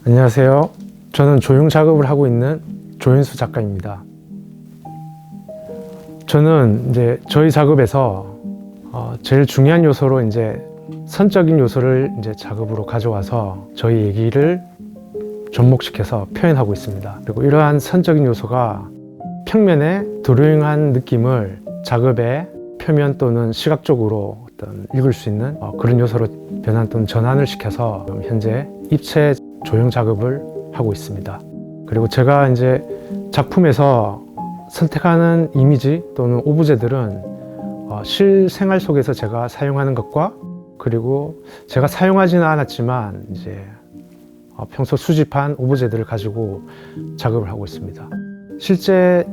안녕하세요. 저는 조형 작업을 하고 있는 조현수 작가입니다. 저는 이제 저희 작업에서 제일 중요한 요소로 이제 선적인 요소를 이제 작업으로 가져와서 저희 얘기를 접목시켜서 표현하고 있습니다. 그리고 이러한 선적인 요소가 평면에 드로잉한 느낌을 작업의 표면 또는 시각적으로 어떤 읽을 수 있는 그런 요소로 변환 또는 전환을 시켜서 현재 입체 조형 작업을 하고 있습니다. 그리고 제가 이제 작품에서 선택하는 이미지 또는 오브제들은 실생활 속에서 제가 사용하는 것과 그리고 제가 사용하지는 않았지만 이제 평소 수집한 오브제들을 가지고 작업을 하고 있습니다. 실제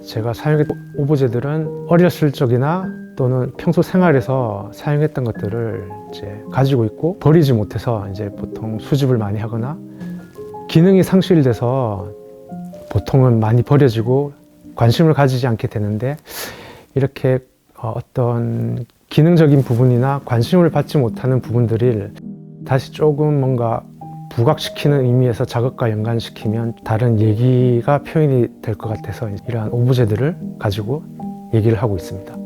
제가 사용했던 오브제들은 어렸을 적이나 또는 평소 생활에서 사용했던 것들을 이제 가지고 있고 버리지 못해서 이제 보통 수집을 많이 하거나 기능이 상실돼서 보통은 많이 버려지고 관심을 가지지 않게 되는데 이렇게 어떤 기능적인 부분이나 관심을 받지 못하는 부분들을 다시 조금 뭔가 부각시키는 의미에서 작업과 연관시키면 다른 얘기가 표현이 될 것 같아서 이러한 오브제들을 가지고 얘기를 하고 있습니다.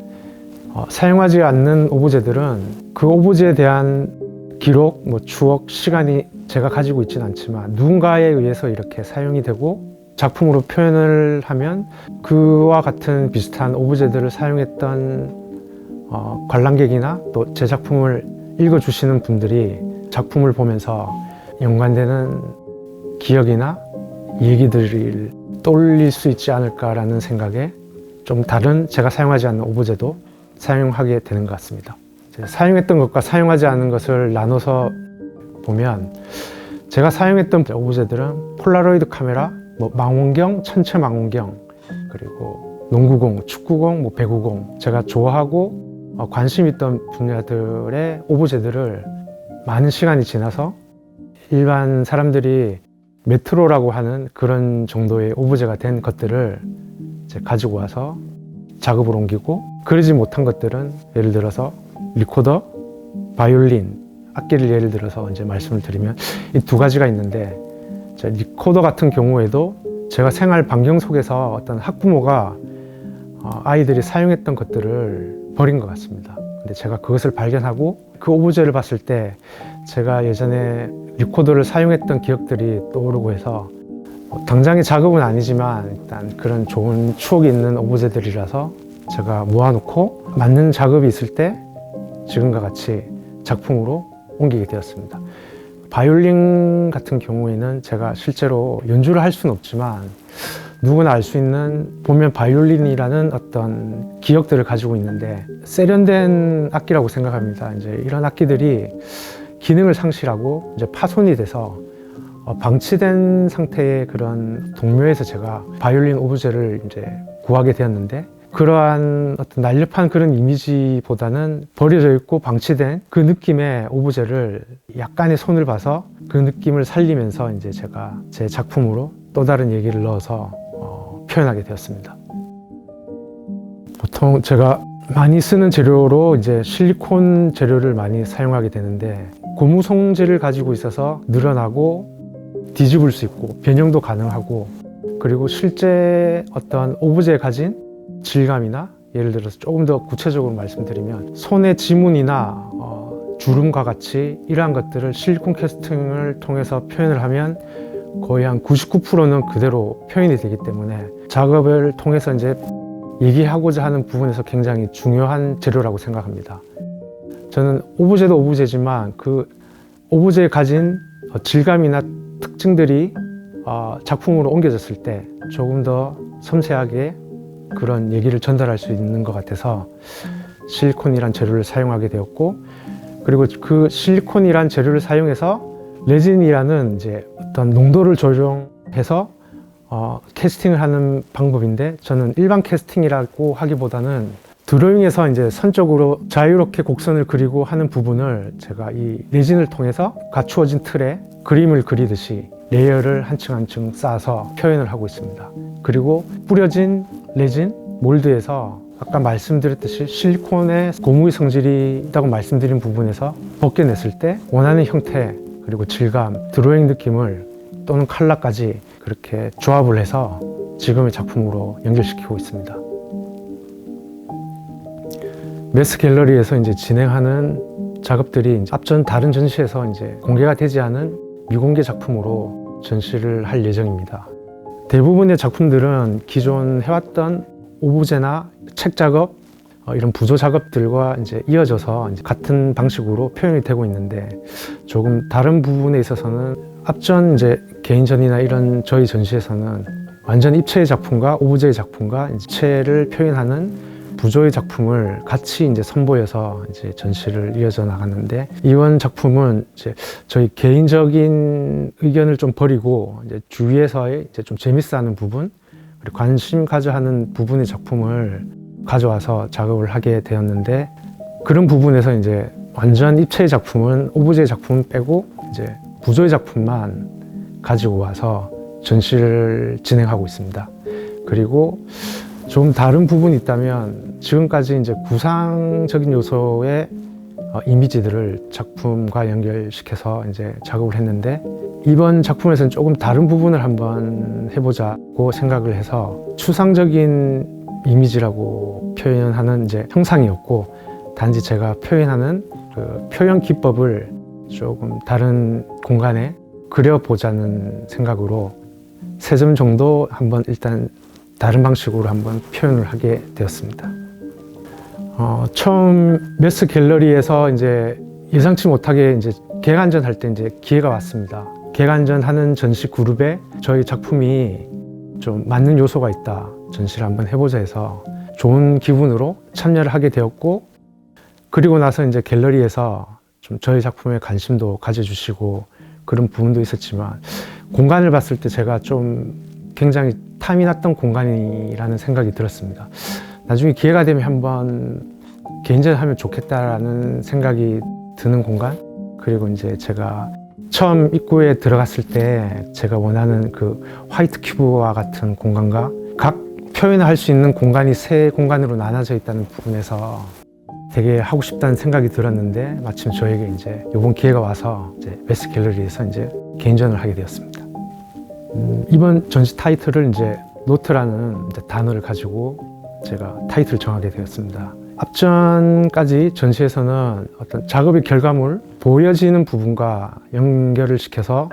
사용하지 않는 오브제들은 그 오브제에 대한 기록, 추억, 시간이 제가 가지고 있지는 않지만 누군가에 의해서 이렇게 사용이 되고 작품으로 표현을 하면 그와 같은 비슷한 오브제들을 사용했던 관람객이나 또 제 작품을 읽어주시는 분들이 작품을 보면서 연관되는 기억이나 얘기들을 떠올릴 수 있지 않을까라는 생각에 좀 다른 제가 사용하지 않는 오브제도 사용하게 되는 것 같습니다. 사용했던 것과 사용하지 않은 것을 나눠서 보면 제가 사용했던 오브제들은 폴라로이드 카메라, 망원경, 천체 망원경, 그리고 농구공, 축구공, 배구공, 제가 좋아하고 관심 있던 분야들의 오브제들을 많은 시간이 지나서 일반 사람들이 메트로라고 하는 그런 정도의 오브제가 된 것들을 이제 가지고 와서 작업을 옮기고 그러지 못한 것들은 예를 들어서 리코더, 바이올린, 악기를 예를 들어서 이제 말씀을 드리면 이 두 가지가 있는데 리코더 같은 경우에도 제가 생활 반경 속에서 어떤 학부모가 아이들이 사용했던 것들을 버린 것 같습니다. 근데 제가 그것을 발견하고 그 오브제를 봤을 때 제가 예전에 리코더를 사용했던 기억들이 떠오르고 해서 당장의 작업은 아니지만 일단 그런 좋은 추억이 있는 오브제들이라서 제가 모아놓고 맞는 작업이 있을 때 지금과 같이 작품으로 옮기게 되었습니다. 바이올린 같은 경우에는 제가 실제로 연주를 할 수는 없지만 누구나 알 수 있는 보면 바이올린이라는 어떤 기억들을 가지고 있는데 세련된 악기라고 생각합니다. 이제 이런 악기들이 기능을 상실하고 이제 파손이 돼서 방치된 상태의 그런 동묘에서 제가 바이올린 오브제를 이제 구하게 되었는데 그러한 어떤 날렵한 그런 이미지보다는 버려져 있고 방치된 그 느낌의 오브제를 약간의 손을 봐서 그 느낌을 살리면서 이제 제가 제 작품으로 또 다른 얘기를 넣어서 표현하게 되었습니다. 보통 제가 많이 쓰는 재료로 이제 실리콘 재료를 많이 사용하게 되는데 고무 송재를 가지고 있어서 늘어나고 뒤집을 수 있고 변형도 가능하고 그리고 실제 어떤 오브제에 가진 질감이나 예를 들어서 조금 더 구체적으로 말씀드리면 손의 지문이나 주름과 같이 이러한 것들을 실리콘 캐스팅을 통해서 표현을 하면 거의 한 99%는 그대로 표현이 되기 때문에 작업을 통해서 이제 얘기하고자 하는 부분에서 굉장히 중요한 재료라고 생각합니다. 저는 오브제도 오브제지만 그 오브제에 가진 질감이나 특징들이 작품으로 옮겨졌을 때 조금 더 섬세하게 그런 얘기를 전달할 수 있는 것 같아서 실리콘이란 재료를 사용하게 되었고 그리고 그 실리콘이란 재료를 사용해서 레진이라는 이제 어떤 농도를 조정해서 캐스팅을 하는 방법인데 저는 일반 캐스팅이라고 하기보다는 드로잉에서 이제 선적으로 자유롭게 곡선을 그리고 하는 부분을 제가 이 레진을 통해서 갖추어진 틀에 그림을 그리듯이 레이어를 한 층 한 층 쌓아서 표현을 하고 있습니다. 그리고 뿌려진 레진 몰드에서 아까 말씀드렸듯이 실리콘의 고무의 성질이 있다고 말씀드린 부분에서 벗겨냈을 때 원하는 형태 그리고 질감, 드로잉 느낌을 또는 컬러까지 그렇게 조합을 해서 지금의 작품으로 연결시키고 있습니다. 메스 갤러리에서 이제 진행하는 작업들이 이제 앞전 다른 전시에서 이제 공개가 되지 않은 미공개 작품으로 전시를 할 예정입니다. 대부분의 작품들은 기존 해왔던 오브제나 책 작업, 이런 부조 작업들과 이제 이어져서 이제 같은 방식으로 표현이 되고 있는데, 조금 다른 부분에 있어서는 앞전 이제 개인전이나 이런 저희 전시에서는 완전 입체의 작품과 오브제의 작품과 이제 입체를 표현하는 부조의 작품을 같이 이제 선보여서 이제 전시를 이어져 나갔는데, 이번 작품은 이제 저희 개인적인 의견을 좀 버리고 이제 주위에서의 이제 좀 재밌어하는 부분, 그리고 관심 가져 하는 부분의 작품을 가져와서 작업을 하게 되었는데, 그런 부분에서 이제 완전 입체의 작품은 오브제의 작품은 빼고 이제 부조의 작품만 가지고 와서 전시를 진행하고 있습니다. 그리고 좀 다른 부분이 있다면, 지금까지 이제 구상적인 요소의 이미지들을 작품과 연결시켜서 이제 작업을 했는데, 이번 작품에서는 조금 다른 부분을 한번 해보자고 생각을 해서 추상적인 이미지라고 표현하는 이제 형상이었고, 단지 제가 표현하는 그 표현 기법을 조금 다른 공간에 그려보자는 생각으로 3점 정도 한번 일단 다른 방식으로 한번 표현을 하게 되었습니다. 처음 메스 갤러리에서 이제 예상치 못하게 이제 개관전 할 때 이제 기회가 왔습니다. 개관전 하는 전시 그룹에 저희 작품이 좀 맞는 요소가 있다, 전시를 한번 해보자 해서 좋은 기분으로 참여를 하게 되었고, 그리고 나서 이제 갤러리에서 좀 저희 작품에 관심도 가져주시고 그런 부분도 있었지만, 공간을 봤을 때 제가 좀 굉장히 탐이 났던 공간이라는 생각이 들었습니다. 나중에 기회가 되면 한번 개인전 하면 좋겠다라는 생각이 드는 공간, 그리고 이제 제가 처음 입구에 들어갔을 때 제가 원하는 그 화이트 큐브와 같은 공간과 각 표현을 할 수 있는 공간이 3공간으로 나눠져 있다는 부분에서 되게 하고 싶다는 생각이 들었는데, 마침 저에게 이제 이번 기회가 와서 이제 메스 갤러리에서 이제 개인전을 하게 되었습니다. 이번 전시 타이틀을 이제 노트라는 이제 단어를 가지고 제가 타이틀을 정하게 되었습니다. 앞전까지 전시에서는 어떤 작업의 결과물, 보여지는 부분과 연결을 시켜서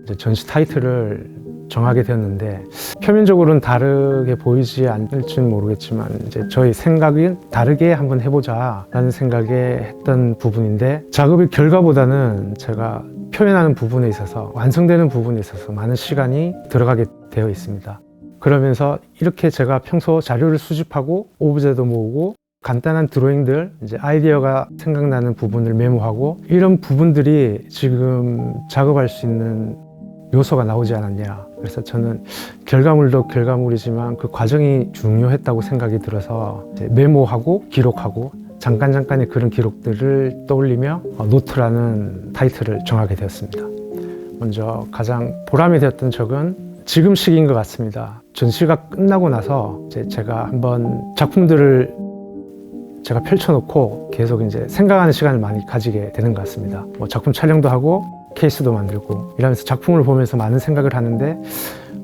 이제 전시 타이틀을 정하게 되었는데, 표면적으로는 다르게 보이지 않을지는 모르겠지만 이제 저희 생각이 다르게 한번 해보자 라는 생각에 했던 부분인데, 작업의 결과보다는 제가 표현하는 부분에 있어서, 완성되는 부분에 있어서 많은 시간이 들어가게 되어 있습니다. 그러면서 이렇게 제가 평소 자료를 수집하고 오브제도 모으고 간단한 드로잉들, 이제 아이디어가 생각나는 부분을 메모하고, 이런 부분들이 지금 작업할 수 있는 요소가 나오지 않았냐. 그래서 저는 결과물도 결과물이지만 그 과정이 중요했다고 생각이 들어서 이제 메모하고 기록하고 잠깐의 그런 기록들을 떠올리며 노트라는 타이틀을 정하게 되었습니다. 먼저 가장 보람이 되었던 적은 지금 시기인 것 같습니다. 전시가 끝나고 나서 이제 제가 한번 작품들을 제가 펼쳐놓고 계속 이제 생각하는 시간을 많이 가지게 되는 것 같습니다. 뭐 작품 촬영도 하고 케이스도 만들고 이러면서 작품을 보면서 많은 생각을 하는데,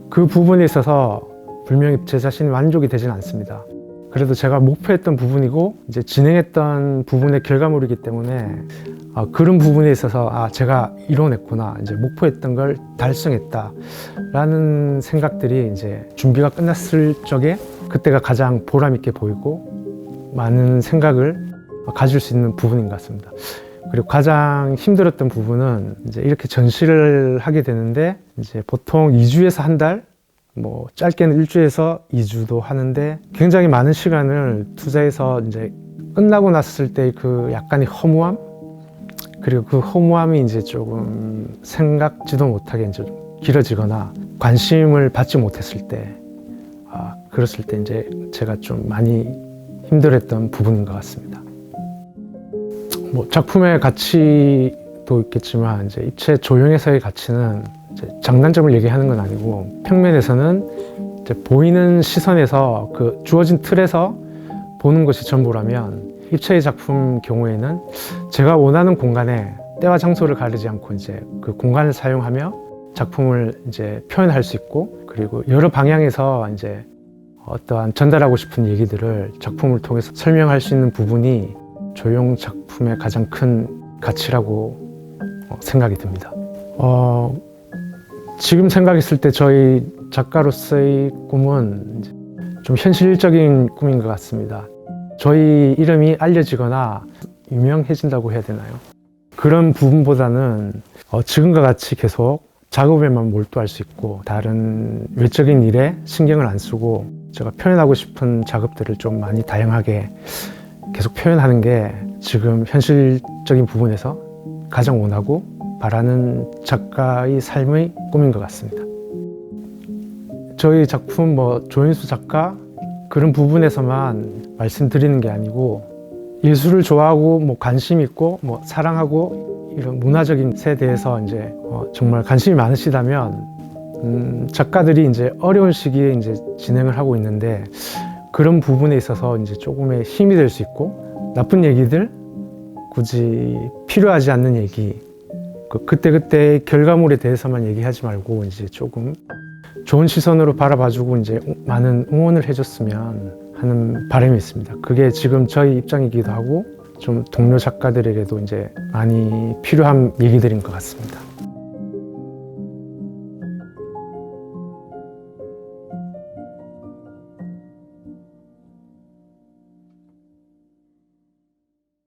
그 부분에 있어서 분명히 제 자신이 만족이 되지는 않습니다. 그래도 제가 목표했던 부분이고 이제 진행했던 부분의 결과물이기 때문에 그런 부분에 있어서 제가 이뤄냈구나, 이제 목표했던 걸 달성했다 라는 생각들이 이제 준비가 끝났을 적에 그때가 가장 보람 있게 보이고 많은 생각을 가질 수 있는 부분인 것 같습니다. 그리고 가장 힘들었던 부분은 이제 이렇게 전시를 하게 되는데, 이제 보통 2주에서 한 달, 뭐 짧게는 1주에서 2주도 하는데, 굉장히 많은 시간을 투자해서 이제 끝나고 났을 때 그 약간의 허무함, 그리고 그 허무함이 이제 조금 생각지도 못하게 이제 길어지거나 관심을 받지 못했을 때, 그랬을 때 이제 제가 좀 많이 힘들었던 부분인 것 같습니다. 뭐 작품의 가치도 있겠지만 이제 입체 조형에서의 가치는 이제 장단점을 얘기하는 건 아니고, 평면에서는 이제 보이는 시선에서 그 주어진 틀에서 보는 것이 전부라면, 입체의 작품 경우에는 제가 원하는 공간에 때와 장소를 가리지 않고 이제 그 공간을 사용하며 작품을 이제 표현할 수 있고, 그리고 여러 방향에서 이제 어떠한 전달하고 싶은 얘기들을 작품을 통해서 설명할 수 있는 부분이 조용 작품의 가장 큰 가치라고 생각이 듭니다. 지금 생각했을 때 저희 작가로서의 꿈은 좀 현실적인 꿈인 것 같습니다. 저희 이름이 알려지거나 유명해진다고 해야 되나요? 그런 부분보다는 지금과 같이 계속 작업에만 몰두할 수 있고 다른 외적인 일에 신경을 안 쓰고 제가 표현하고 싶은 작업들을 좀 많이 다양하게 계속 표현하는 게 지금 현실적인 부분에서 가장 원하고 바라는 작가의 삶의 꿈인 것 같습니다. 저희 작품 조인수 작가 그런 부분에서만 말씀드리는 게 아니고 예술을 좋아하고 관심 있고 사랑하고 이런 문화적인 세대에서 이제 정말 관심이 많으시다면 작가들이 이제 어려운 시기에 이제 진행을 하고 있는데 그런 부분에 있어서 이제 조금의 힘이 될 수 있고 나쁜 얘기들 굳이 필요하지 않는 얘기 그때그때 결과물에 대해서만 얘기하지 말고 이제 조금 좋은 시선으로 바라봐주고 이제 많은 응원을 해줬으면 하는 바람이 있습니다. 그게 지금 저희 입장이기도 하고 좀 동료 작가들에게도 이제 많이 필요한 얘기들인 것 같습니다.